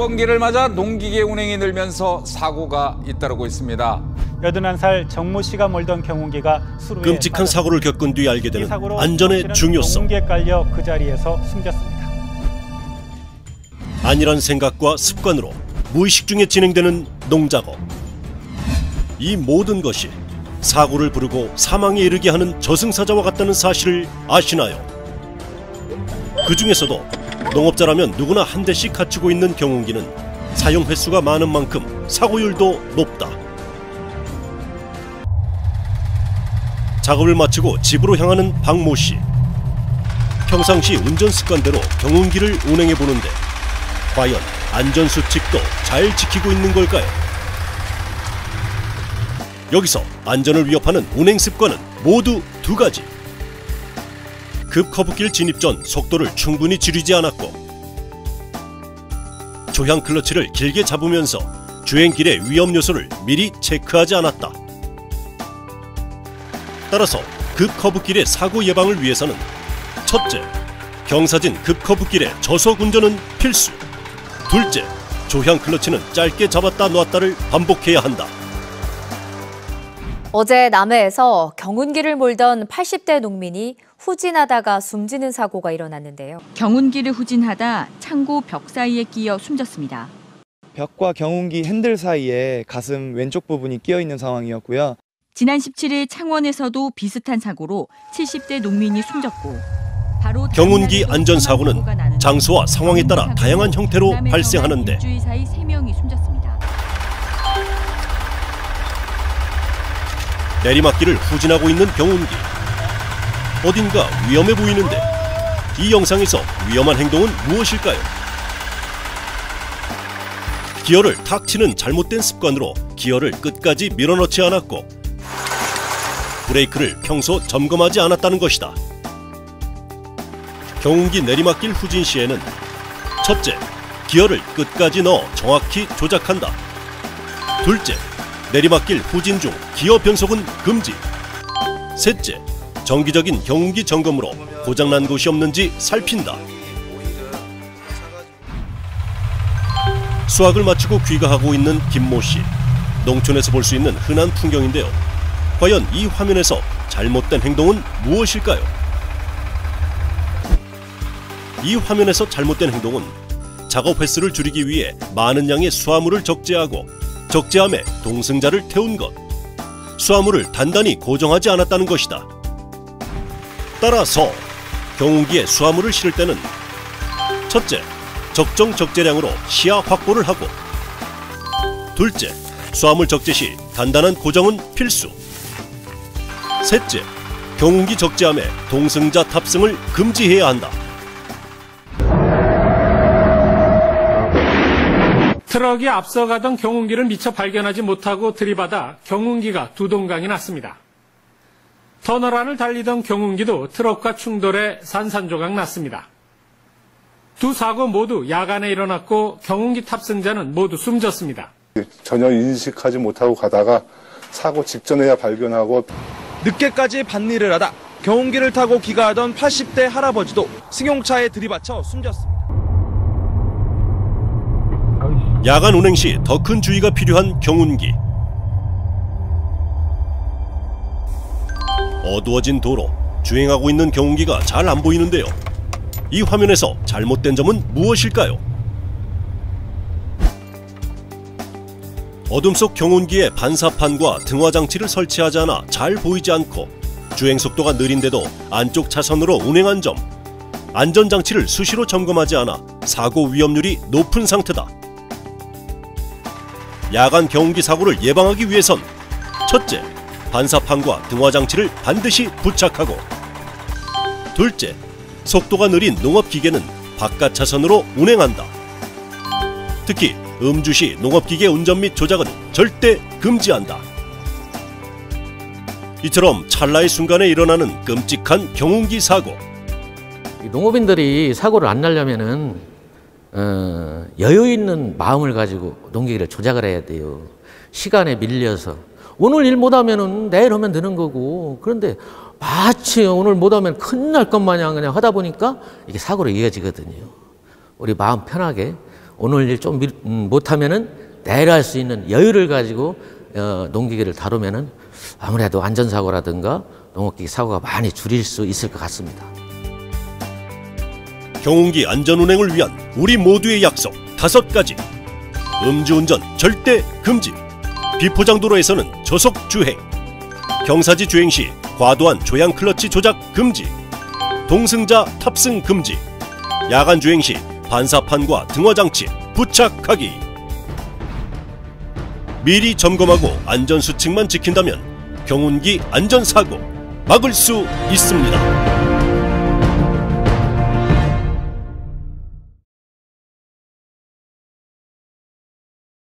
농번기를 맞아 농기계 운행이 늘면서 사고가 잇따르고 있습니다. 81살 정모 씨가 몰던 경운기가 수로에 끔찍한 사고를 겪은 뒤 알게 되는 안전의 중요성. 경운기에 깔려 그 자리에서 숨졌습니다. 안일한 생각과 습관으로 무의식 중에 진행되는 농작업. 이 모든 것이 사고를 부르고 사망에 이르게 하는 저승사자와 같다는 사실을 아시나요? 그 중에서도 농업자라면 누구나 한 대씩 갖추고 있는 경운기는 사용 횟수가 많은 만큼 사고율도 높다. 작업을 마치고 집으로 향하는 박모 씨. 평상시 운전 습관대로 경운기를 운행해 보는데 과연 안전수칙도 잘 지키고 있는 걸까요? 여기서 안전을 위협하는 운행 습관은 모두 두 가지. 급 커브길 진입 전 속도를 충분히 줄이지 않았고, 조향 클러치를 길게 잡으면서 주행길의 위험 요소를 미리 체크하지 않았다. 따라서 급 커브길의 사고 예방을 위해서는 첫째, 경사진 급 커브길의 저속 운전은 필수. 둘째, 조향 클러치는 짧게 잡았다 놨다를 반복해야 한다. 어제 남해에서 경운기를 몰던 80대 농민이 후진하다가 숨지는 사고가 일어났는데요. 경운기를 후진하다 창고 벽 사이에 끼어 숨졌습니다. 벽과 경운기 핸들 사이에 가슴 왼쪽 부분이 끼어 있는 상황이었고요. 지난 17일 창원에서도 비슷한 사고로 70대 농민이 숨졌고, 바로 경운기 안전사고는 장소와 상황에 따라 다양한 형태로 발생하는데 일주일 사이 3명이 숨졌습니다. 내리막길을 후진하고 있는 경운기. 어딘가 위험해 보이는데 이 영상에서 위험한 행동은 무엇일까요? 기어를 탁 치는 잘못된 습관으로 기어를 끝까지 밀어넣지 않았고 브레이크를 평소 점검하지 않았다는 것이다. 경운기 내리막길 후진 시에는 첫째, 기어를 끝까지 넣어 정확히 조작한다. 둘째, 내리막길 후진 중 기어 변속은 금지. 셋째, 정기적인 경운기 점검으로 고장난 곳이 없는지 살핀다. 수학을 마치고 귀가하고 있는 김모 씨. 농촌에서 볼 수 있는 흔한 풍경인데요. 과연 이 화면에서 잘못된 행동은 무엇일까요? 이 화면에서 잘못된 행동은 작업 횟수를 줄이기 위해 많은 양의 수화물을 적재하고 적재함에 동승자를 태운 것. 수화물을 단단히 고정하지 않았다는 것이다. 따라서 경운기에 수화물을 실을 때는 첫째, 적정 적재량으로 시야 확보를 하고, 둘째, 수화물 적재 시 단단한 고정은 필수. 셋째, 경운기 적재함에 동승자 탑승을 금지해야 한다. 트럭이 앞서가던 경운기를 미처 발견하지 못하고 들이받아 경운기가 두 동강이 났습니다. 터널 안을 달리던 경운기도 트럭과 충돌해 산산조각 났습니다. 두 사고 모두 야간에 일어났고 경운기 탑승자는 모두 숨졌습니다. 전혀 인식하지 못하고 가다가 사고 직전에야 발견하고 늦게까지 밭일을 하다 경운기를 타고 귀가하던 80대 할아버지도 승용차에 들이받쳐 숨졌습니다. 야간 운행 시 더 큰 주의가 필요한 경운기. 어두워진 도로, 주행하고 있는 경운기가 잘 안 보이는데요. 이 화면에서 잘못된 점은 무엇일까요? 어둠 속 경운기에 반사판과 등화장치를 설치하지 않아 잘 보이지 않고 주행 속도가 느린데도 안쪽 차선으로 운행한 점, 안전장치를 수시로 점검하지 않아 사고 위험률이 높은 상태다. 야간 경운기 사고를 예방하기 위해선 첫째, 반사판과 등화장치를 반드시 부착하고, 둘째, 속도가 느린 농업기계는 바깥 차선으로 운행한다. 특히 음주 시 농업기계 운전 및 조작은 절대 금지한다. 이처럼 찰나의 순간에 일어나는 끔찍한 경운기 사고. 농업인들이 사고를 안 나려면은 여유 있는 마음을 가지고 농기계를 조작을 해야 돼요. 시간에 밀려서 오늘 일 못하면은 내일 하면 되는 거고, 그런데 마치 오늘 못하면 큰일 날 것 마냥 그냥 하다 보니까 이게 사고로 이어지거든요. 우리 마음 편하게 오늘 일 좀 못하면은 내일 할 수 있는 여유를 가지고 농기계를 다루면은 아무래도 안전사고라든가 농업기계 사고가 많이 줄일 수 있을 것 같습니다. 경운기 안전운행을 위한 우리 모두의 약속 5가지. 음주운전 절대 금지. 비포장도로에서는 저속 주행. 경사지 주행 시 과도한 조향 클러치 조작 금지. 동승자 탑승 금지. 야간 주행 시 반사판과 등화장치 부착하기. 미리 점검하고 안전수칙만 지킨다면 경운기 안전사고 막을 수 있습니다.